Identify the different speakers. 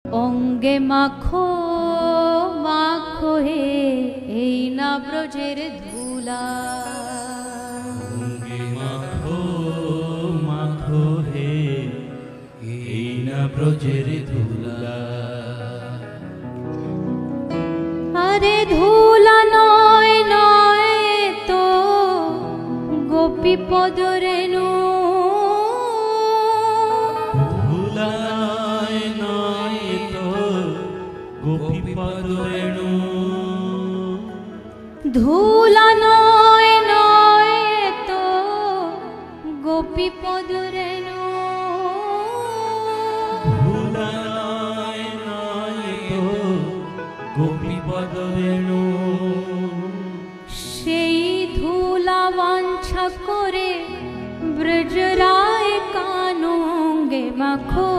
Speaker 1: অঙ্গে মাখো মাখো হে এই না ব্রজের ধুলা,
Speaker 2: অঙ্গে মাখো মাখো হে এই না ব্রজের ধুলা।
Speaker 1: আরে ধুলা নয় নয় তো গোপী পদ রেণু,
Speaker 2: ধুলা নয় তো গোপী পদ রেণু,
Speaker 1: ধুলা নয় নয় তো গোপী পদ রেণু,
Speaker 2: ধুলা নয় তো গোপী পদ রেণু।
Speaker 1: সেই ধুলা বাঞ্ছা করে ব্রজরায় কানুঙ্গে মাখো